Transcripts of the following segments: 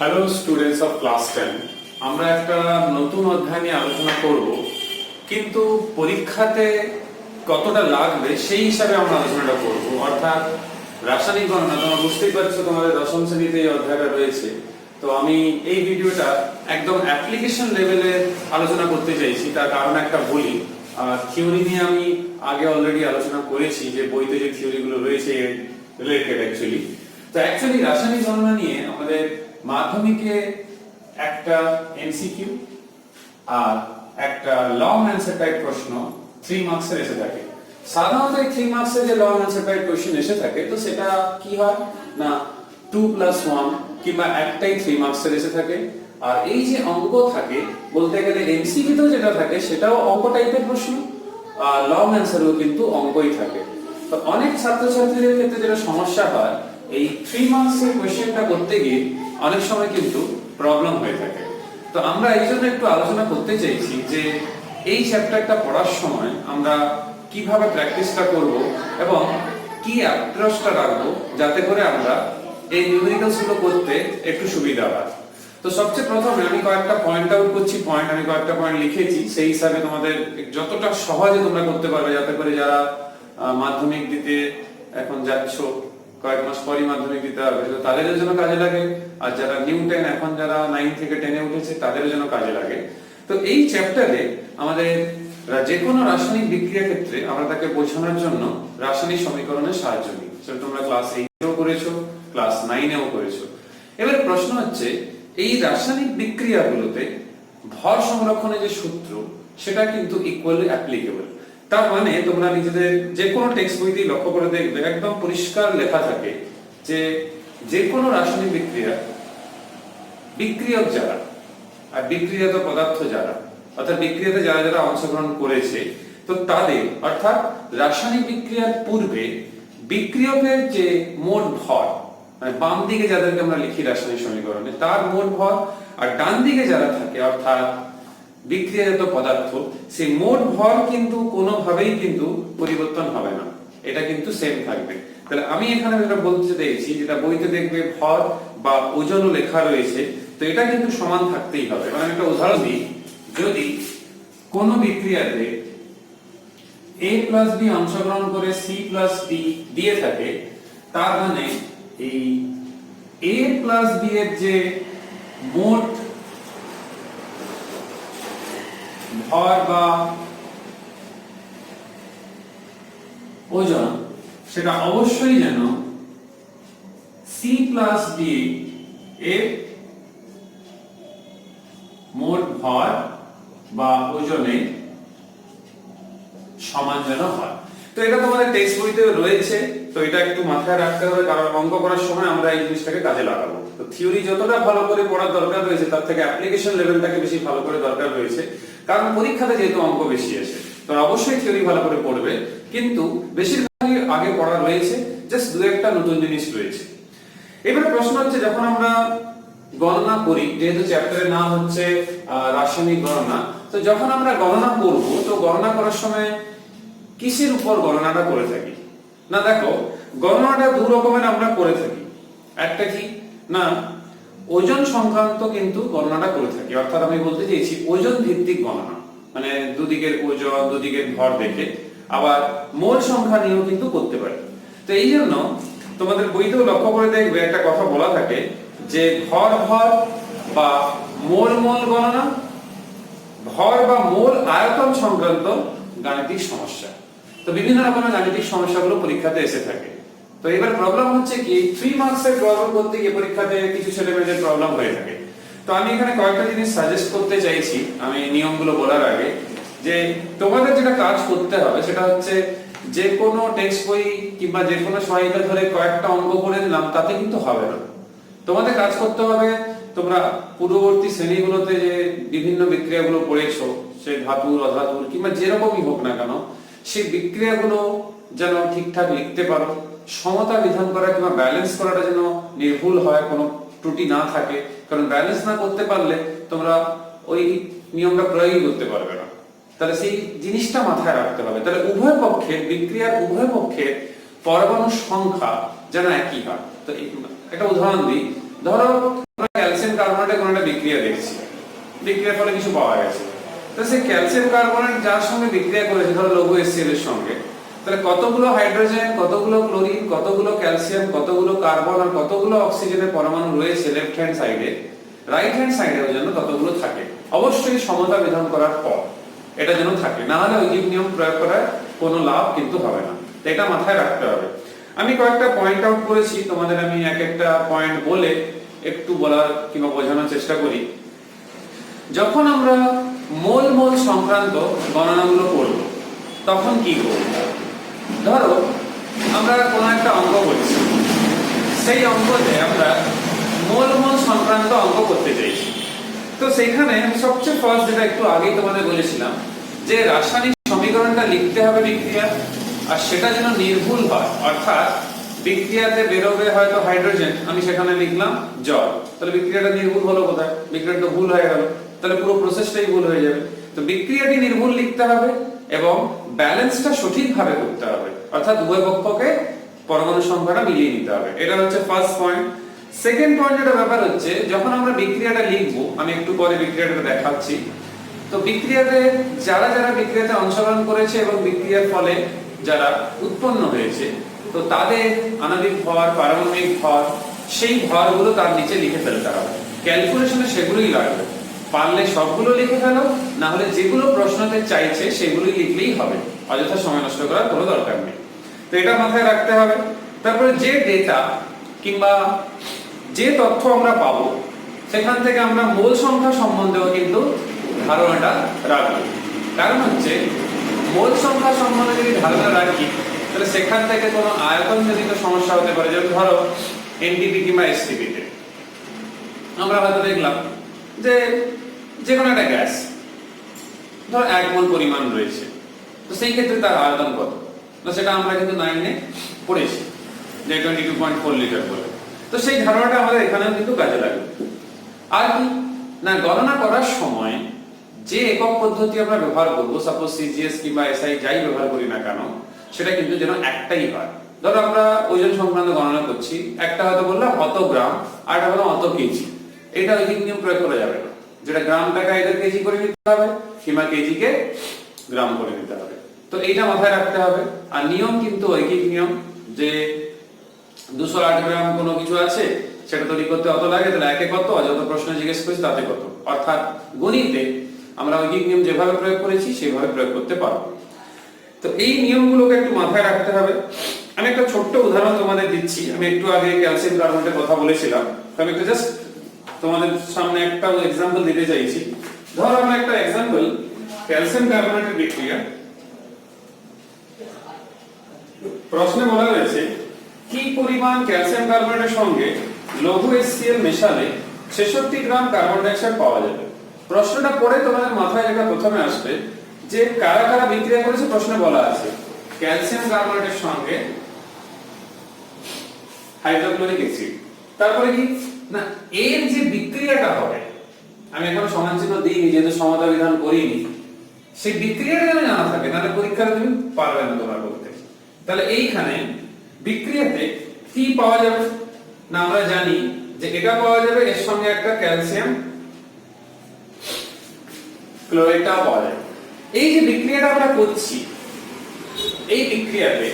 Hello students of class 10, আমরা একটা নতুন অধ্যায় নিয়ে আলোচনা করব, কিন্তু পরীক্ষাতে কতটা লাগবে সেই হিসাবে আমরা আলোচনাটা করব। অর্থাৎ রাসায়নিক গণনা, তোমরা বুঝতেই পারছো তোমাদের দশম শ্রেণীতে এই অধ্যায়টা রয়েছে। তো আমি এই ভিডিওটা একদম অ্যাপ্লিকেশন লেভেলে আলোচনা করতে চাইছি। তার কারণ একটা বলি, থিওরি নিয়ে আমি আগে অলরেডি আলোচনা করেছি যে বইতে যে থিওরিগুলো রয়েছে রিলেটেড অ্যাকচুয়ালি। তো অ্যাকচুয়ালি রাসায়নিক গণনা নিয়ে আমাদের মাধ্যমিকে একটা এমসিকিউ আর একটা লং অ্যানসার টাইপ প্রশ্ন 3 মার্কসের এসে থাকে। সাধারণত এই 3 মার্কসের যে লং অ্যানসার টাইপ কোশ্চেন এসে থাকে, তো সেটা কি হয় না 2+1 কিংবা একটাই 3 মার্কসের এসে থাকে। আর এই যে অঙ্ক থাকে, বলতে গেলে এমসিকিউতেও যেটা থাকে সেটাও অঙ্ক টাইপের প্রশ্ন, আর লং অ্যানসারও কিন্তু অঙ্কই থাকে। তো অনেক ছাত্রছাত্রীদের ক্ষেত্রে যেটা সমস্যা হয়, এই 3 মার্কসের কোশ্চেনটা করতে গিয়ে অনেক সময় কিন্তু প্রবলেম হয়ে থাকে। তো আমরা এই জন্য একটু আলোচনা করতে চাইছি যে এই চ্যাপ্টারটা পড়ার সময় আমরা কিভাবে প্র্যাকটিসটা করব এবং কি অ্যাপ্রোচটা রাখবো যাতে করে আমরা এই নিউমেরিক্যালস গুলো করতে একটু সুবিধা হয়। তো সবচেয়ে প্রথমে আমি কয়েকটা পয়েন্ট আউট করছি, আমি কয়েকটা পয়েন্ট লিখেছি, সেই হিসাবে তোমাদের যতটা সহজে তোমরা করতে পারবে, যাতে করে যারা মাধ্যমিক দিতে এখন যাচ্ছ, কয়েক মাস পরই মাধ্যমিক দিতে হবে, তো তাদের জন্য কাজে লাগে। আর যারা নিউ 10 এখন যারা 9 থেকে 10 এ উঠেছে তাদের জন্য কাজে লাগে। তো এই চ্যাপ্টারে আমাদের যে কোনো রাসায়নিক বিক্রিয়া ক্ষেত্রে আমরা তাকে বোঝানোর জন্য রাসায়নিক সমীকরণের সাহায্য নিই। সেটা তোমরা ক্লাস 8 এও করেছো, ক্লাস 9 এও করেছো। এবার প্রশ্ন হচ্ছে, এই রাসায়নিক বিক্রিয়াগুলোতে ভর সংরক্ষণের যে সূত্র সেটা কিন্তু ইকুয়ালি অ্যাপ্লিকেবল। তার মানে তোমরা নিজেদের যে কোনো টেক্সট বইতেই লক্ষ্য করে দেখবে একদম পরিষ্কার লেখা থাকে যে যে কোনো রাসায়নিক বিক্রিয়া বিক্রিয়ক যারা আর বিক্রিয়াত পদার্থ যারা, অর্থাৎ বিক্রিয়াতে যারা যারা অংশগ্রহণ করেছে, তো তাদের অর্থাৎ রাসায়নিক বিক্রিয়ার পূর্বে বিক্রিয়কের যে মোট ভর, মানে বাম দিকে যাদেরকে আমরা লিখি রাসায়নিক সমীকরণে তার মোট ভর, আর ডান দিকে যারা থাকে অর্থাৎ বিক্রিয়াজাত পদার্থ, সেই মোট ভর কিন্তু কোনোভাবেই কিন্তু পরিবর্তন হবে না, এটা কিন্তু সেম থাকবে। তাহলে আমি এখানে যেটা বলতে চাইছি, যেটা বইতে দেখবে ভর বা ওজনও লেখা রয়েছে, তো এটা কিন্তু সমান থাকতেই হবে। মানে একটা উদাহরণ দিই, যদি কোনো বিক্রিয়াতে A+B অংশগ্রহণ করে C+D দিয়ে থাকে, তার মানে এই A+B এর যে মোট ভর বা ওজন সেটা অবশ্যই যেন C+D এর মোট ভর বা ওজনে সমান যেন হয়। তো এটা তোমাদের টেক্সট বইতে রয়েছে, তো এটা একটু মাথায় রাখতে হবে, কারণ অঙ্ক করার সময় আমরা এই জিনিসটাকে কাজে লাগাবো। তো থিওরি যতটা ভালো করে পড়ার দরকার রয়েছে, তার থেকে অ্যাপ্লিকেশন লেভেলটাকে বেশি ভালো করে দরকার রয়েছে, কারণ পরীক্ষাতে যেহেতু অঙ্ক বেশি আসে। তো অবশ্যই থিওরি ভালো করে পড়বে, কিন্তু বেশিরভাগই আগে পড়া রয়েছে, জাস্ট দু একটা নতুন জিনিস রয়েছে। এবারে প্রশ্ন হচ্ছে, যখন আমরা গণনা করি, যেহেতু চ্যাপ্টারের নাম হচ্ছে রাসায়নিক গণনা, তো যখন আমরা গণনা করব, তো গণনা করার সময় কিসের উপর গণনাটা করে থাকি? না দেখো, গণনাটা দু রকমের আমরা করে থাকি। একটা কি না ওজন সংক্রান্ত কিন্তু গণনাটা করে থাকি, অর্থাৎ আমি বলতে চাইছি ওজন ভিত্তিক গণনা, মানে দুদিকের ওজন দুদিকের ভর দেখে, আবার মোল সংখ্যা নিয়েও কিন্তু করতে পারি। তো এই জন্য তোমাদের বইতেও লক্ষ্য করে দেখবে একটা কথা বলা থাকে যে ভর ভর বা মোল মোল গণনা, ভর বা মোল আয়তন সংক্রান্ত গাণিতিক সমস্যা। তো বিভিন্ন রকমের গাণিতিক সমস্যাগুলো পরীক্ষাতে এসে থাকে। তো এবার প্রবলেম হচ্ছে কি, 3 মার্কসের প্রবলেম করতে গিয়ে পরীক্ষাতে কিছু ছেলেমেয়েদের প্রবলেম হয়ে থাকে। তো আমি এখানে কয়েকটা জিনিস সাজেস্ট করতে চাইছি আমি নিয়মগুলো বলার আগে, যে তোমাদের যেটা কাজ করতে হবে সেটা হচ্ছে, যে কোনো টেক্সট বই কিংবা যে কোনো সহায়িকা ধরে কয়েকটা অঙ্ক করে দিলাম তাতে কিন্তু হবে না। তোমাদের কাজ করতে হবে, তোমরা পূর্ববর্তী শ্রেণীগুলোতে যে বিভিন্ন বিক্রিয়াগুলো পড়েছো, সে ধাতুর অধাতুর কিংবা যেরকমই হোক না কেন, সেই বিক্রিয়াগুলো যেন ঠিকঠাক লিখতে পারো, সমতা বিধান করা কিংবা ব্যালেন্স করাটা যেন নির্ভুল হয়, কোনো ত্রুটি না থাকে, কারণ ব্যালেন্স না করতে পারলে তোমরা ওই নিয়মটা প্রয়োগই করতে পারবে না। তাহলে সেই জিনিসটা মাথায় রাখতে হবে। তাহলে উভয় পক্ষের বিক্রিয়ার উভয় পক্ষের পরমাণু সংখ্যা যেন একই হয়। তো একটা উদাহরণ দিই, ধরো ক্যালসিয়াম কার্বনেটে কোনো একটা বিক্রিয়া দেখছি, বিক্রিয়ার ফলে কিছু পাওয়া গেছে। তো সেই ক্যালসিয়াম কার্বনেট যার সঙ্গে বিক্রিয়া করেছে, ধরো লঘু HCl এর সঙ্গে, তাহলে কতগুলো হাইড্রোজেন, কতগুলো ক্লোরিন, কতগুলো ক্যালসিয়াম, কতগুলো কার্বন আর কতগুলো অক্সিজেনের পরমাণু রয়েছে লেফট হ্যান্ড সাইডে, রাইট হ্যান্ড সাইডের জন্য ততগুলো থাকে। অবশ্যই সমতা বিধান করার পর এটা যেন থাকে, না হলে ঐকিক নিয়ম প্রয়োগ করার কোনো লাভ কিন্তু হবে না। এটা মাথায় রাখতে হবে। আমি কয়েকটা পয়েন্ট আউট করেছি, তোমাদের আমি এক একটা পয়েন্ট বলে একটু বলার কিংবা বোঝানোর চেষ্টা করি। যখন আমরা মোল মোল সংক্রান্ত গণনাগুলো করব তখন কি করব? ধরো আমরা কোনো একটা অঙ্ক করছি, সেই অঙ্কতে আমরা মোল মোল সংক্রান্ত অঙ্ক করতে চাইছি। তো সেখানে আমি সবচেয়ে ফার্স্ট যেটা একটু আগেই তোমাদের বলেছিলাম যে রাসায়নিক সমীকরণটা লিখতে হবে বিক্রিয়া, আর সেটা যেন নির্ভুল হয়। অর্থাৎ বিক্রিয়াতে বেরোবে হয়তো হাইড্রোজেন, আমি সেখানে লিখলাম জল, তাহলে বিক্রিয়াটা নির্ভুল হলো কোথায়? বিক্রিয়াটা ভুল হয়ে গেল, তাহলে পুরো প্রসেসটাই ভুল হয়ে যাবে। তো বিক্রিয়াটি নির্ভুল লিখতে হবে এবং ব্যালেন্সটা সঠিকভাবে করতে হবে, অর্থাৎ উভয় পক্ষকে পরমাণু সংখ্যাটা মিলিয়ে নিতে হবে। এটা হচ্ছে ফার্স্ট পয়েন্ট। সেকেন্ড পয়েন্ট যেটা ব্যাপার হচ্ছে, যখন আমরা বিক্রিয়াটা লিখবো, আমি একটু পরে বিক্রিয়াটা দেখাচ্ছি, তো বিক্রিয়াতে যারা যারা বিক্রিয়াতে অংশগ্রহণ করেছে এবং বিক্রিয়ার ফলে যারা উৎপন্ন হয়েছে, তো তাদের আণবিক ভর, পারমাণবিক ভর, সেই ভরগুলো তার নিচে লিখে ফেলতে হবে। ক্যালকুলেশনে সেগুলোই লাগবে, পারলে সবগুলো লিখে ফেলো, না হলে যেগুলো প্রশ্নতে চাইছে সেগুলোই লিখলেই হবে, অযথা সময় নষ্ট করার কোনো দরকার নেই। তো এটা মাথায় রাখতে হবে। তারপরে যে ডেটা কিংবা যে তথ্য আমরা পাবো সেখান থেকে আমরা মোল সংখ্যা সম্বন্ধেও কিন্তু ধারণাটা রাখবো। কারণ হচ্ছে মোল সংখ্যা সম্বন্ধে যদি ধারণা রাখি, তাহলে সেখান থেকে কোনো আয়তন জনিত সমস্যা হতে পারে। যেমন ধরো এনটিপি কিংবা এসটিপি তে আমরা হয়তো দেখলাম যে কোনো একটা গ্যাস ধরো 1 মোল পরিমাণ রয়েছে, তো সেই ক্ষেত্রে তার আয়তন কত, তো সেটা আমরা কিন্তু 9 পড়েছি যে 22.4 লিটার বলে। তো সেই ধারণাটা আমাদের এখানেও কিন্তু কাজে লাগবে। আর কি না, গণনা করার সময় যে একক পদ্ধতি আমরা ব্যবহার করব, সাপোজ সিজিএস কিংবা এসআই যাই ব্যবহার করি না কেন, সেটা কিন্তু যেন একটাই হয়। ধরো আমরা ওজন সংক্রান্ত গণনা করছি, একটা হয়তো বললাম অত গ্রাম, আর একটা বললাম অত কেজি। এটা ঐকিক নিয়ম প্রয়োগ করা যাবে না, যেটা গ্রামটাকে এদের কেজি করে নিতে হবে কিংবা কেজিকে গ্রাম করে নিতে হবে। তো এইটা মাথায় রাখতে হবে। আর নিয়ম কিন্তু ঐকিক নিয়ম, যে 208 গ্রাম কোনো কিছু আছে, সেটা তৈরি করতে অত লাগে, তাহলে একে কত, যত প্রশ্ন জিজ্ঞেস করেছি তাতে কত। অর্থাৎ গণিতে আমরা ঐকিক নিয়ম যেভাবে প্রয়োগ করেছি সেভাবে প্রয়োগ করতে পারবো। তো এই নিয়মগুলোকে একটু মাথায় রাখতে হবে। আমি একটা ছোট্ট উদাহরণ তোমাদের দিচ্ছি। আমি একটু আগে ক্যালসিয়াম কার্বনেটের কথা বলেছিলাম, আমি একটু জাস্ট তোমাদের সামনে একটা এক্সাম্পল দিতে চাইছি। ধর আমরা একটা এক্সাম্পল ক্যালসিয়াম কার্বনেটের বিক্রিয়া। প্রশ্নে বলা হয়েছে কি পরিমাণ ক্যালসিয়াম কার্বনেটের সঙ্গে লঘু HCl মেশালে 66 গ্রাম কার্বন ডাই অক্সাইড পাওয়া যাবে। প্রশ্নটা পড়ে তোমাদের মাথায় যেটা প্রথমে আসবে যে কারা কারা বিক্রিয়া করেছে। প্রশ্নে বলা আছে ক্যালসিয়াম কার্বনেটের সঙ্গে হাইড্রোক্লোরিক অ্যাসিড, তারপরে কি না এর যে বিক্রিয়াটা হবে, আমি এখন সমান চিহ্ন দিইনি যেহেতু সমতা বিধান করিনি, সেই বিক্রিয়াটা যেন জানা থাকে, নাহলে পরীক্ষাতে তুমি পারবে না তোমরা করতে। তাহলে এইখানে বিক্রিয়াতে কি পাওয়া যাবে না, আমরা জানি যে এটা পাওয়া যাবে, এর সঙ্গে একটা ক্যালসিয়াম ক্লোরাইডটা পাওয়া যাবে। এই যে বিক্রিয়াটা আমরা করছি, এই বিক্রিয়াতে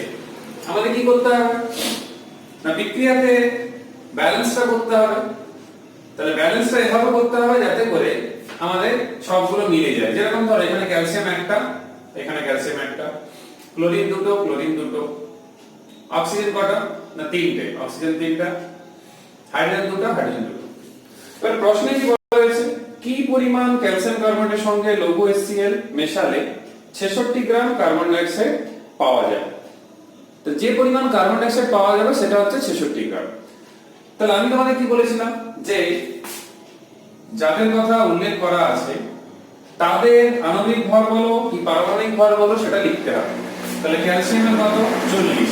আমাদের কি করতে হবে না, বিক্রিয়াতে ব্যালেন্সটা করতে হবে। তাহলে ব্যালেন্সটা এভাবে করতে হবে যাতে করে আমাদের সবগুলো মিলে যায়। যেরকম ধরো এখানে ক্যালসিয়াম একটা, এখানে ক্যালসিয়াম একটা, ক্লোরিন দুটো, ক্লোরিন দুটো, অক্সিজেন কটা না 3টে, অক্সিজেন 3টা, হাইড্রোজেন দুটো, হাইড্রোজেন দুটো। এবার প্রশ্নে কি বলা হয়েছে কি পরিমাণ ক্যালসিয়াম কার্বনেটের সঙ্গে লঘু HCl মেশালে 66 গ্রাম কার্বন ডাই অক্সাইড পাওয়া যায়। তো যে পরিমাণ কার্বন ডাই অক্সাইড পাওয়া যাবে সেটা হচ্ছে 66 গ্রাম। তাহলে আমি তোমাদের কি বলেছিলাম যে যাদের কথা উল্লেখ করা আছে তাদের আণবিক ভর বলো কি পারমাণবিক ভর বলো সেটা লিখতে হবে। তাহলে ক্যালসিয়ামের কত 40,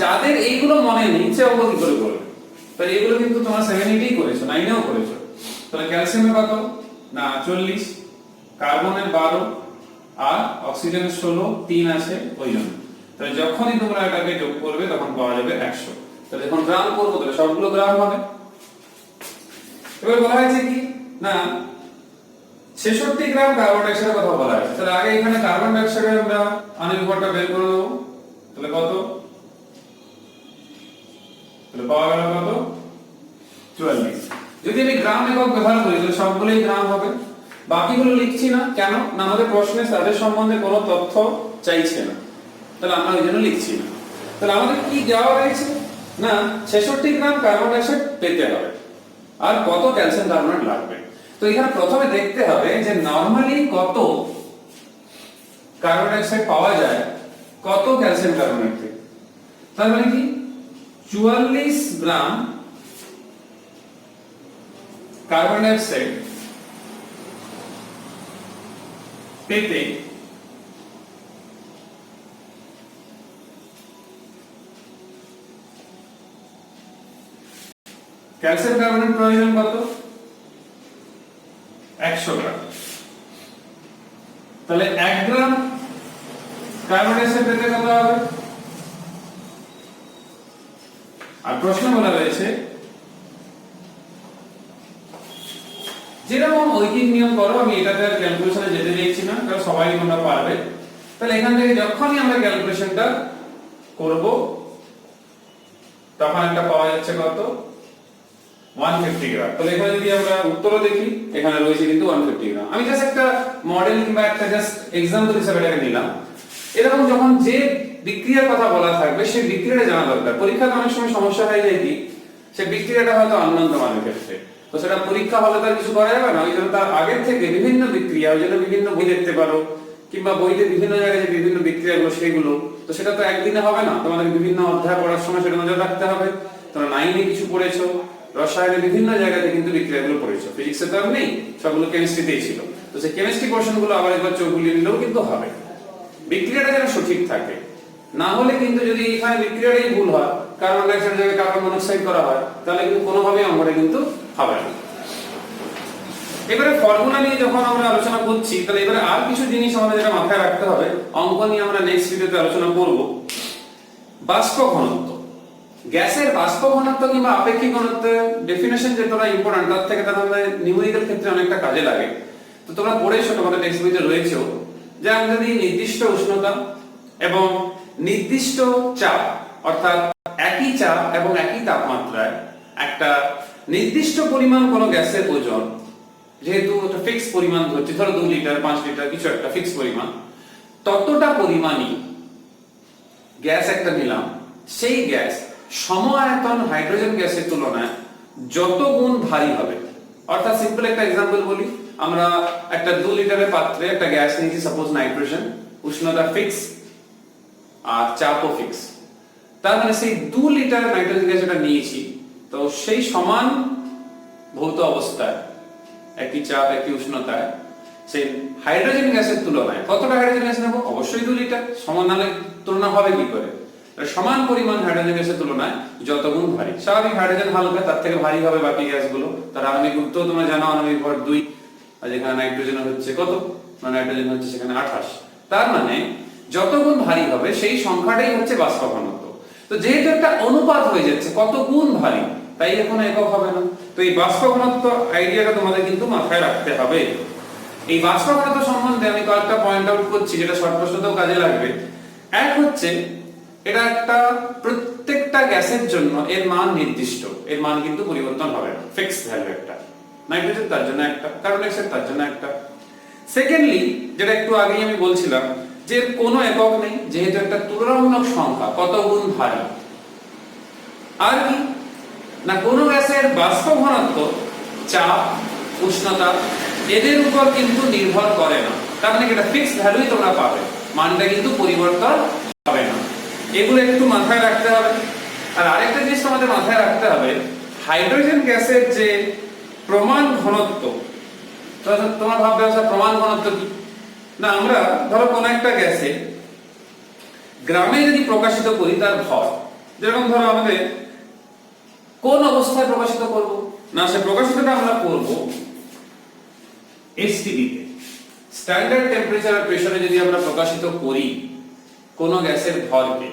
যাদের এইগুলো মনে নেই সে অঙ্ক কি করে করবে? তাহলে এগুলো কিন্তু তোমরা 780 করেছো, 9এও করেছো। তাহলে ক্যালসিয়ামের কত না 40, কার্বনের 12 আর অক্সিজেনের 16, 3 আছে ওই জন্য। তাহলে যখনই তোমরা এটাকে যোগ করবে তখন পাওয়া যাবে 100। তাহলে যখন গ্রাম করবো তাহলে সবগুলো গ্রাম হবে। এবার বলা হয়েছে কি না 66 গ্রাম কার্বন ডাই অক্সাইডের কথা বলা হয়েছে। তাহলে আগে এখানে কার্বন ডাই অক্সাইডের আমরা আণবিক ভরটা বের করে দেবো। তাহলে কত, তাহলে পাওয়া গেল কত 44। যদি আমি গ্রাম একক ব্যবহার করি তাহলে সবগুলোই গ্রাম হবে। বাকিগুলো লিখছি না কেন, না আমাদের প্রশ্নে তাদের সম্বন্ধে কোনো তথ্য চাইছে না, তাহলে আমরা ওই জন্য লিখছি না। তাহলে আমাদের কি দেওয়া রয়েছে না 66 গ্রাম কার্বন ডাই অক্সাইড পেতে হবে আর কত ক্যালসিয়াম কার্বনেট লাগবে। তো এখানে প্রথমে দেখতে হবে যে নরমালি কত কার্বন ডাই অক্সাইড পাওয়া যায় কত ক্যালসিয়াম কার্বনেট থেকে। তার মানে কি 44 গ্রাম কার্বন ডাই অক্সাইড পেতে ক্যালসিয়াম কার্বনেট প্রয়োজন কত 100 গ্রাম। তাহলে 1 গ্রাম কার্বন ডাই অক্সাইড পেতে কত হবে, আর প্রশ্ন বলা হয়েছে যেরকম ঐকিক নিয়ম করো, আমি এটাতে আর ক্যালকুলেশনে যেতে দিচ্ছি না কারণ সবাই তোমরা পারবে। তাহলে এখান থেকে যখনই আমরা ক্যালকুলেশনটা করব তখন একটা পাওয়া যাচ্ছে কত 150 গ্রাম। তাহলে এখানে যদি আমরা উত্তরও দেখি এখানে রয়েছে কিন্তু 150 গ্রাম। আমি জাস্ট একটা মডেল কিংবা একটা জাস্ট এক্সাম্পল হিসেবে এটাকে নিলাম। এরকম যখন যে বিক্রিয়ার কথা বলা থাকবে সেই বিক্রিয়াটা জানা দরকার। পরীক্ষাতে অনেক সময় সমস্যা হয়ে যায় কি সেই বিক্রিয়াটা হয়তো অনন্ত মানের ক্ষেত্রে, তো সেটা পরীক্ষা হলে তার কিছু করা যাবে না। ওই জন্য তার আগের থেকে বিভিন্ন বিক্রিয়া, ওই জন্য বিভিন্ন বই দেখতে পারো কিংবা বইতে বিভিন্ন জায়গায় যে বিভিন্ন বিক্রিয়াগুলো সেগুলো, তো সেটা তো একদিনে হবে না, তোমাদের বিভিন্ন অধ্যায় পড়ার সময় সেটা নজর রাখতে হবে। তোমরা 9 এ কিছু পড়েছো, রসায়নে বিভিন্ন জায়গাতে কিন্তু বিক্রিয়াগুলো পড়েছো, ফিজিক্সে তো আর নেই, সবগুলো কেমিস্ট্রিতেই ছিল। তো সেই কেমিস্ট্রি পোরশনগুলো আবার একবার চোখ বুলিয়ে নিলেও কিন্তু হবে। বিক্রিয়াটা যেন সঠিক থাকে, না হলে কিন্তু যদি এখানে বিক্রিয়াটাই ভুল হয়, কার্বন ডাই অক্সাইড জায়গায় কার্বন মনোক্সাইড করা হয়, তাহলে কিন্তু কোনোভাবেই অঙ্কটা কিন্তু হবে না। এবারে ফর্মুলা নিয়ে যখন আমরা আলোচনা করছি তাহলে এবারে আর কিছু জিনিস আমাদের যেটা মাথায় রাখতে হবে, অঙ্ক নিয়ে আমরা নেক্সট ভিডিওতে আলোচনা করব। বাষ্প ঘনত্ব, গ্যাসের বাষ্প ঘনত্ব কিংবা আপেক্ষিক ঘনত্বের ডেফিনেশন যেটা ইম্পর্টেন্ট, তার থেকে তার আমাদের নিউমেরিক্যাল ক্ষেত্রে অনেকটা কাজে লাগে। তো তোমরা পড়েছো, তোমাদের টেক্সট বইতে রয়েছেও যে আমি যদি নির্দিষ্ট উষ্ণতা এবং নির্দিষ্ট চাপ, অর্থাৎ একই চাপ এবং একই তাপমাত্রায় একটা নির্দিষ্ট পরিমাণ কোনো গ্যাসের ওজন, যেহেতু একটা ফিক্স পরিমাণ ধরছি, ধরো 2 লিটার 5 লিটার কিছু একটা ফিক্স পরিমাণ, ততটা পরিমাণই গ্যাস একটা নিলাম, সেই গ্যাস সম আয়তন হাইড্রোজেন গ্যাসের তুলনায় যত গুণ ভারী হবে। অর্থাৎ সিম্পল একটা এক্সাম্পল বলি, আমরা একটা 2 লিটারের পাত্রে একটা গ্যাস নিয়েছি, সাপোজ নাইট্রোজেন, উষ্ণতা ফিক্স আর চাপও ফিক্স। তার মানে সেই 2 লিটার নাইট্রোজেন গ্যাস যেটা নিয়েছি, তো সেই সমান ভৌত অবস্থায় একই চাপ একই উষ্ণতায় সেই হাইড্রোজেন গ্যাসের তুলনায় কতটা হাইড্রোজেন গ্যাস নেব, অবশ্যই 2 লিটার। সমান নালে তুলনা হবে কি করে, সমান পরিমাণ হাইড্রোজেন গ্যাসের তুলনায় যত গুণ ভারী। স্বাভাবিক হাইড্রোজেন হালকা, তার থেকে ভারী হবে বাকি গ্যাসগুলো। তার আণবিক গুরুত্ব তোমরা জানো, আণবিক ভর 2, আর যেখানে নাইট্রোজেন হচ্ছে কত, নাইট্রোজেন হচ্ছে সেখানে 28। তার মানে যত গুণ ভারী হবে সেই সংখ্যাটাই হচ্ছে বাষ্প ঘনত্ব। তো যেহেতু একটা অনুপাত হয়ে যাচ্ছে কত গুণ ভারী, তাই এখন একক হবে না। তো এই বাষ্প ঘনত্ব আইডিয়াটা তোমাদের কিন্তু মাথায় রাখতে হবে। এই বাষ্প ঘনত্ব সম্বন্ধে আমি কয়েকটা পয়েন্ট আউট করছি যেটা শর্ট প্রশ্নতেও কাজে লাগবে। এক হচ্ছে এটা একটা প্রত্যেকটা গ্যাসের জন্য এর মান নির্দিষ্ট, এর মান কিন্তু পরিবর্তন হবে না, ফিক্স ভ্যালু একটা। নাইট্রোজেন তার জন্য একটা, কার্বন ডাই অক্সাইড তার জন্য একটা। সেকেন্ডলি, যেটা একটু আগেই আমি বলছিলাম যে কোনো একক নেই, যেহেতু একটা তুলনামূলক সংখ্যা কত গুণ ভারী। আর কি না, কোনো গ্যাসের বাষ্প ঘনত্ব, চাপ, উষ্ণতা এদের উপর কিন্তু নির্ভর করে না। তার মানে এটা ফিক্সড ভ্যালুই তোমরা পাবে, মানটা কিন্তু পরিবর্তন হবে না। এগুলো একটু মাথায় রাখতে হবে। আর আরেকটা জিনিস আমাদের মাথায় রাখতে হবে, হাইড্রোজেন গ্যাসের যে প্রমাণ ঘনত্ব, তোমার ভাববে প্রমাণ ঘনত্ব কি না, আমরা ধরো কোন একটা গ্যাসে গ্রামে যদি প্রকাশিত করি তার ভর, যেরকম ধরো আমাদের কোন অবস্থায় প্রকাশিত করব না, সে প্রকাশিতটা আমরা করব এসটিডি তে, স্ট্যান্ডার্ড টেম্পারেচার আর প্রেসারে যদি আমরা প্রকাশিত করি কোন গ্যাসের ভরকে,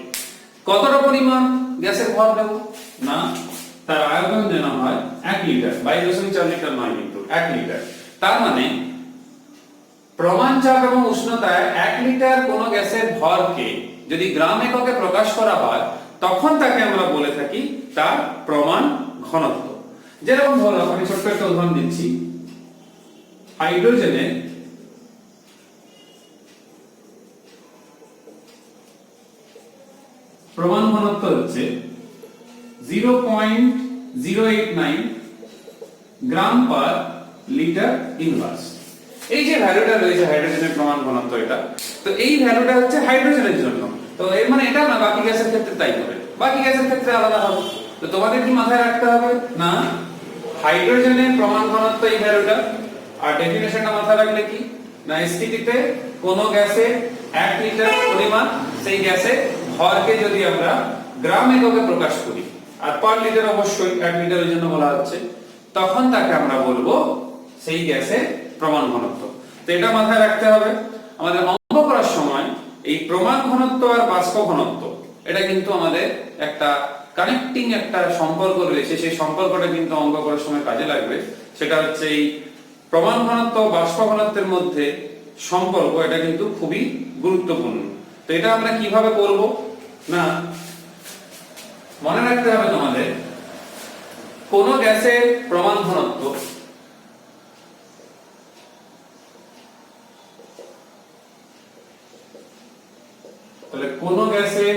কতটা পরিমাণ গ্যাসের ভর নেব না তার আয়তন যেন হয় 1 লিটার, 22.4 লিটার নয় কিন্তু 1 লিটার। তার মানে প্রমাণ চাপ এবং উষ্ণতায় 1 লিটার কোন গ্যাসের ভরকে যদি গ্রাম এককে প্রকাশ করা হয় তখন তাকে আমরা বলে থাকি তার প্রমাণ ঘনত্ব। যেরকম ধরো আমি ছোট্ট একটা উদাহরণ দিচ্ছি, হাইড্রোজেনের প্রমাণ ঘনত্ব হচ্ছে 0.089 গ্রাম পার লিটার ইনভার্স। এই যে ভ্যালুটা রয়েছে হাইড্রোজেনের প্রমাণ ঘনত্ব, এটা তো এই ভ্যালুটা হচ্ছে হাইড্রোজেনের জন্য। তো এর মানে এটা না বাকি গ্যাসের ক্ষেত্রে তাই হবে, বাকি গ্যাসের ক্ষেত্রে আলাদা হবে। তো তোমাদের কি মাথায় রাখতে হবে না হাইড্রোজেনের প্রমাণ ঘনত্ব এই ভ্যালুটা, আর ডেফিনেশনটা মাথায় রাখলে কি না এসটিপি তে কোন গ্যাসে 1 লিটার পরিমাণ সেই গ্যাসে ভরকে যদি আমরা গ্রাম এককে প্রকাশ করি, আর পার লিটার অবশ্যই 1 লিটারের জন্য বলা হচ্ছে, তখন তাকে আমরা বলবো সেই গ্যাসের প্রমাণ ঘনত্ব। তো এটা মাথায় রাখতে হবে। আমাদের অঙ্ক করার সময় এই প্রমাণ ঘনত্ব আর বাষ্প ঘনত্ব এটা কিন্তু আমাদের একটা কানেক্টিং একটা সম্পর্ক রয়েছে, সেই সম্পর্কটা কিন্তু অঙ্ক করার সময় কাজে লাগবে। সেটা হচ্ছে এই প্রমাণ ঘনত্ব ও বাষ্প ঘনত্বের মধ্যে সম্পর্ক, এটা কিন্তু খুবই গুরুত্বপূর্ণ। তো এটা আমরা কিভাবে করব না মনে রাখতে হবে তোমাদের কোন গ্যাসের প্রমাণ ঘনত্ব তাহলে কোন গ্যাসের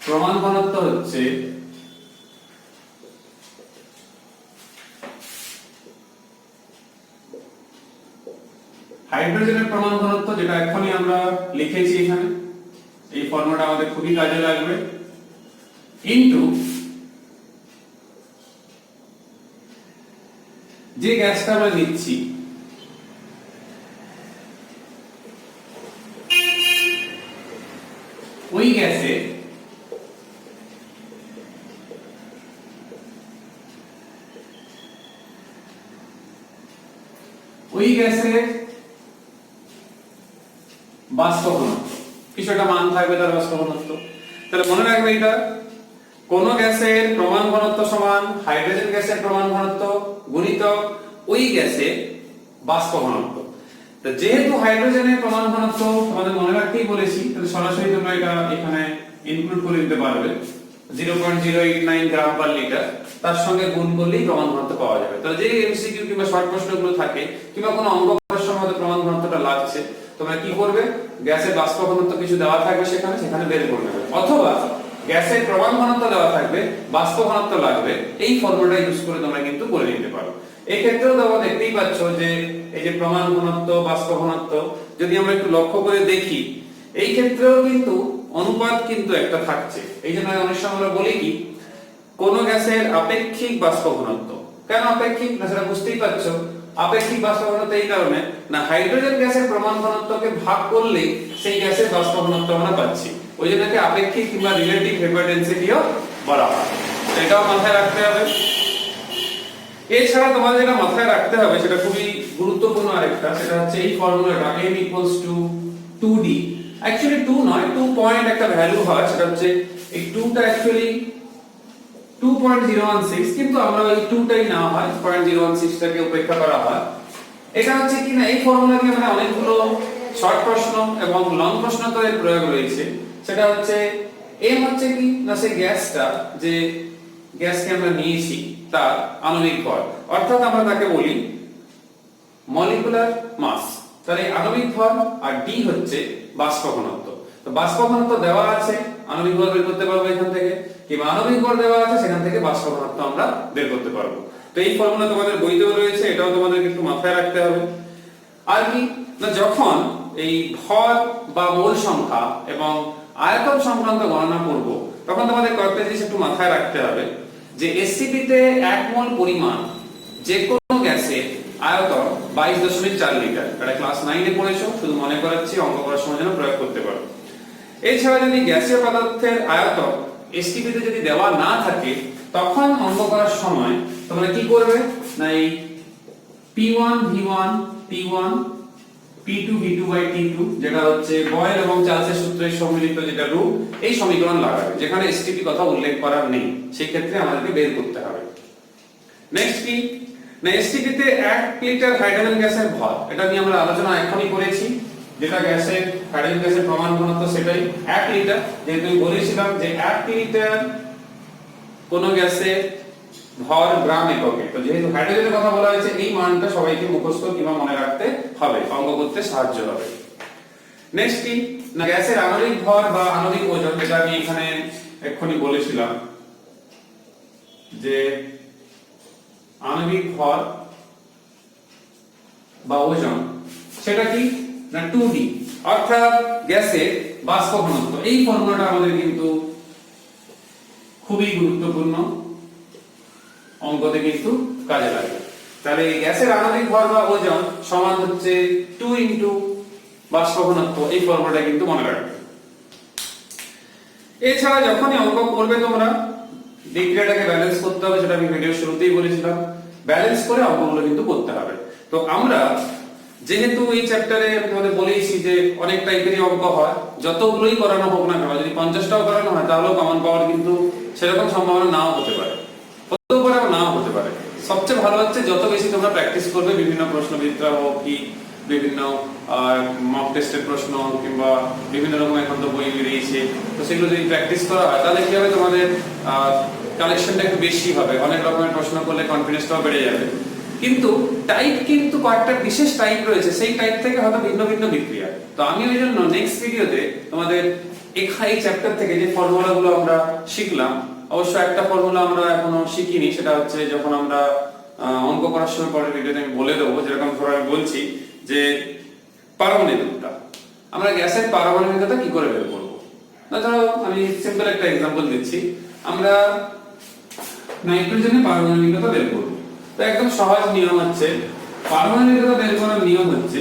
প্রমাণ ঘনত্ব হচ্ছে হাইড্রোজেনের প্রমাণ ঘনত্ব, যেটা এখনই আমরা লিখেছি এখানে, এই ফর্মুলাটা আমাদের খুবই কাজে লাগবে, ইনটু যে গ্যাসটা আমরা নিচ্ছি ওই গ্যাসে বাষ্প ঘনত্ব, কিছু একটা মান থাকবে তার বাষ্প ঘনত্ব। তাহলে মনে রাখবে এটা কোন গ্যাসের প্রমাণ ঘনত্ব সমান হাইড্রোজেন গ্যাসের প্রমাণ ঘনত্ব গুণিতক ওই গ্যাসের বাষ্প ঘনত্ব। তো যেহেতু হাইড্রোজেনের প্রমাণ ঘনত্ব আমাদের মনে রাখতেই বলেছি, তাহলে সরাসরি তোমরা এটা এখানে ইনক্লুড করে দিতে পারবে 0.089 গ্রাম পার লিটার, তার সঙ্গে গুণ করলেই প্রমাণ ঘনত্ব পাওয়া যাবে। তাহলে যে এমসিকিউ কিংবা শর্ট প্রশ্নগুলো থাকে কিংবা কোনো অঙ্ক করার সময় প্রমাণ ঘনত্বটা লাগছে, তোমরা কি করবে গ্যাসের বাষ্প ঘনত্ব কিছু দেওয়া থাকবে সেখানে বের করে নেবে, অথবা গ্যাসের প্রমাণ ঘনত্ব দেওয়া থাকবে বাষ্প ঘনত্ব লাগবে, এই ফর্মুলাটা ইউজ করে তোমরা কিন্তু করে নিতে পারো। এই ক্ষেত্রেও তোমরা দেখতেই পাচ্ছ যে এই যে প্রমাণ ঘনত্ব বাষ্প ঘনত্ব যদি আমরা একটু লক্ষ্য করে দেখি, এই ক্ষেত্রেও কিন্তু অনুপাত কিন্তু একটা থাকছে। এই জন্য অনেক সময় আমরা বলি কি কোন গ্যাসের আপেক্ষিক বাষ্প ঘনত্ব, কেন আপেক্ষিক না সেটা বুঝতেই পারছো। আপেক্ষিক বাষ্প ঘনত্ব এই কারণে না হাইড্রোজেন গ্যাসের প্রমাণ ঘনত্বকে ভাগ করলেই সেই গ্যাসের বাষ্প ঘনত্ব আমরা পাচ্ছি, ওই জন্যকে আপেক্ষিক কিংবা রিলেটিভ ভেপার ডেনসিটিও বলা হয়। এটাও মাথায় রাখতে হবে। এছাড়া তোমাদের যেটা মাথায় রাখতে হবে সেটা খুবই গুরুত্বপূর্ণ আরেকটা, সেটা হচ্ছে এই ফর্মুলাটা m = 2d, অ্যাকচুয়ালি 2 নয় 2 পয়েন্ট একটা ভ্যালু হয়, সেটা হচ্ছে এই 2টা অ্যাকচুয়ালি 2.016, কিন্তু আমরা ওই 2টাই না হয় 0.016 টাকে উপেক্ষা করা হয়। এটা হচ্ছে কি না এই ফর্মুলা দিয়ে আমরা অনেকগুলো শর্ট প্রশ্ন এবং লং প্রশ্ন তো এর প্রয়োগ রয়েছে। সেটা হচ্ছে m হচ্ছে কি না সেই গ্যাসটা, যে গ্যাসকে আমরা নিয়েছি তার আণবিক ভর, অর্থাৎ আমরা তাকে বলি মলিকুলার মাস। তাহলে আণবিক ভর আর d হচ্ছে বাষ্প ঘনত্ব। তো বাষ্প ঘনত্ব দেওয়া আছে, আণবিক ভর বের করতে পারবো এখান থেকে, কিংবা আণবিক ভর দেওয়া আছে সেখান থেকে বাষ্প ঘনত্ব আমরা বের করতে পারবো। তো এই ফর্মুলা তোমাদের বইতেও রয়েছে, এটাও তোমাদের একটু মাথায় রাখতে হবে। আর কি না যখন এই ভর বা মোল সংখ্যা এবং আয়তন সংক্রান্ত গণনা করব, তখন তোমাদের কয়েকটা জিনিস একটু মাথায় রাখতে হবে যে এসসিপি তে 1 মোল পরিমাণ যে কোনো গ্যাসের আয়তন 22.4 লিটার। এটা ক্লাস 9 এ পড়েছো, শুধু মনে করাচ্ছি অঙ্ক করার সময় যেন প্রয়োগ করতে পারো। এছাড়া যদি গ্যাসীয় পদার্থের আয়তন এসটিপি তে যদি দেওয়া না থাকে, তখন অঙ্ক করার সময় তোমরা কি করবে না এই P1 V1 T1 P2 V2/T2 যেটা হচ্ছে বয়েল এবং চার্লসের সূত্রের সম্মিলিত যেটা রূপ, এই সমীকরণ লাগাবে যেখানে এসটিপি কথা উল্লেখ করা নেই, সেই ক্ষেত্রে আমাদেরকে বের করতে হবে। নেক্সট কি না, এসটিপি তে 1 লিটার হাইড্রোজেন গ্যাসের ভর, এটা নিয়ে আমরা আলোচনা এখনই করেছি, যেটা গ্যাসের হাইড্রোজেন গ্যাসের প্রমাণ ঘনত্ব সেটাই 1 লিটার। যেহেতু আমি বলেছিলাম যে 1 লিটার কোন গ্যাসের ভর গ্রাম এককে, তো যেহেতু হাইড্রোজেনের কথা বলা হয়েছে এই মানটা সবাইকে মুখস্থ কিংবা মনে রাখতে হবে, অঙ্ক করতে সাহায্য হবে। নেক্সট কি না, গ্যাসের আণবিক ভর বা আণবিক ওজন, যেটা আমি এখানে এক্ষুনি বলেছিলাম যে আণবিক ভর বা ওজন, সেটা কি না 2D, অর্থাৎ গ্যাসের বাষ্প ঘনত্ব। এই ফর্মুলাটা আমাদের কিন্তু খুবই গুরুত্বপূর্ণ, অঙ্কতে কিন্তু কাজে লাগে। তাহলে গ্যাসের আণবিক ভর বা ওজন সমান হচ্ছে 2 ইনটু বাষ্প ঘনত্ব, এই ফর্মুলাটা কিন্তু মনে রাখবে। এছাড়া যখনই অঙ্ক করবে তোমরা বিক্রিয়াটাকে ব্যালেন্স করতে হবে, সেটা আমি ভিডিওর শুরুতেই বলেছিলাম, ব্যালেন্স করে অঙ্কগুলো কিন্তু করতে হবে। তো আমরা যেহেতু এই চ্যাপ্টারে আমি তোমাদের বলেইছি যে অনেক টাইপেরই অঙ্ক হয়, যতগুলোই করানো হোক না কেন, যদি 50টাও করানো হয় তাহলেও কমন পাওয়ার কিন্তু সেরকম সম্ভাবনা নাও হতে পারে, হতেও পারে বা নাও হতে পারে। সবচেয়ে ভালো হচ্ছে যত বেশি তোমরা প্র্যাকটিস করবে, বিভিন্ন প্রশ্নবিদ্যা হোক কি বিভিন্ন মক টেস্টের প্রশ্ন কিংবা বিভিন্ন রকম এখন তো বই বেরিয়েছে, তো সেগুলো যদি প্র্যাকটিস করা হয় তাহলে কি হবে, তোমাদের কালেকশনটা একটু বেশি হবে, অনেক রকমের প্রশ্ন করলে কনফিডেন্সটাও বেড়ে যাবে। কিন্তু টাইপ কিন্তু কয়েকটা বিশেষ টাইপ রয়েছে, সেই টাইপ থেকে হয়তো ভিন্ন ভিন্ন বিক্রিয়া। তো আমি ওই জন্য নেক্সট ভিডিওতে তোমাদের এই চ্যাপ্টার থেকে যে ফর্মুলাগুলো আমরা শিখলাম, অবশ্য একটা ফর্মুলা আমরা এখনো শিখিনি, সেটা হচ্ছে যখন আমরা অঙ্ক করার সময় পরের ভিডিওতে আমি বলে দেবো, যেরকম ধরো আমি বলছি যে পারমাণবিকতা, আমরা গ্যাসের পারমাণবিকতা কি করে বের করব। না ধরো আমি সিম্পল একটা एग्जांपल দিচ্ছি, আমরা নাইট্রোজেনের পারমাণবিকতা বের করব। তো একদম সহজ নিয়ম হচ্ছে, পারমাণবিকতা বের করার নিয়ম হচ্ছে,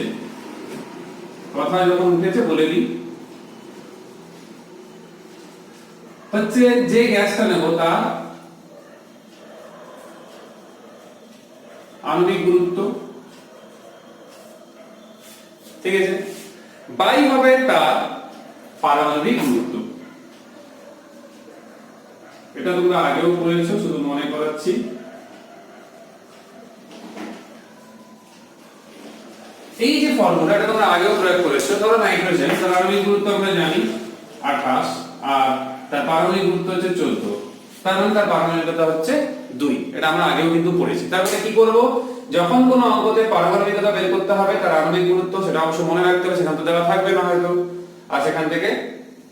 কথা যখন উঠেছে বলে দিই, হচ্ছে যে গ্যাসটা নেব তার আণবিক গুরুত্ব, ঠিক আছে, বাই হবে তার পারমাণবিক গুরুত্ব। এটা তোমরা আগেও পড়েছো, শুধু মনে করাচ্ছি। এই যে ফর্মুলা, এটা তোমরা আগেও প্রয়োগ করেছো। ধরো নাইট্রোজেন, তার আণবিক গুরুত্ব আমরা জানি 28, আর তার পারমাণবিক গুরুত্ব হচ্ছে 14, তার মানে তার পারমাণবিকতা হচ্ছে 2। এটা আমরা আগেও কিন্তু পড়েছি। তারপরে কি করব, যখন কোন অঙ্কতে পারমাণবিকতা বের করতে হবে, তার আণবিক গুরুত্ব সেটা অবশ্য মনে রাখতে হবে, সেখানে তো দেওয়া থাকবে না হয়তো, আর সেখান থেকে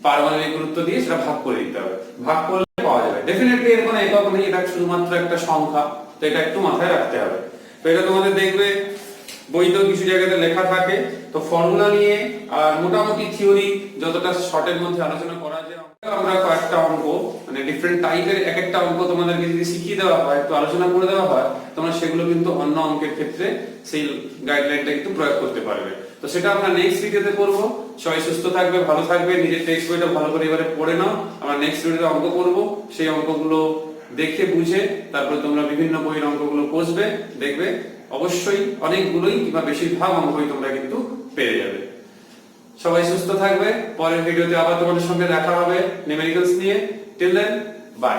পারমাণবিক গুরুত্ব দিয়ে সেটা ভাগ করে দিতে হবে, ভাগ করলে পাওয়া যাবে। ডেফিনেটলি এর কোনো একক নেই, এটা শুধুমাত্র একটা সংখ্যা, তো এটা একটু মাথায় রাখতে হবে। তো এটা তোমাদের দেখবে বইতেও কিছু জায়গাতে লেখা থাকে। তো ফর্মুলা নিয়ে আর মোটামুটি থিওরি যতটা শর্টের মধ্যে আলোচনা করা যায়, আমরা কয়েকটা অঙ্ক মানে ডিফারেন্ট টাইপের এক একটা অঙ্ক তোমাদেরকে যদি শিখিয়ে দেওয়া হয়, একটু আলোচনা করে দেওয়া হয়, তোমরা সেগুলো কিন্তু অন্য অঙ্কের ক্ষেত্রে সেই গাইডলাইনটা কিন্তু প্রয়োগ করতে পারবে। তো সেটা আমরা নেক্সট ভিডিওতে করব। সবাই সুস্থ থাকবে, ভালো থাকবে, নিজের টেক্সট বইটা ভালো করে এবারে পড়ে নাও। আমরা নেক্সট ভিডিওতে অঙ্ক করব, সেই অঙ্কগুলো দেখে বুঝে তারপরে তোমরা বিভিন্ন বইয়ের অঙ্কগুলো কষবে, দেখবে অবশ্যই অনেকগুলোই কিংবা বেশিরভাগ অঙ্কই তোমরা কিন্তু পেরে যাবে। সবাই সুস্থ থাকবে, পরের ভিডিওতে আবার তোমাদের সঙ্গে দেখা হবে নিউমেরিক্যালস নিয়ে। Till then, by.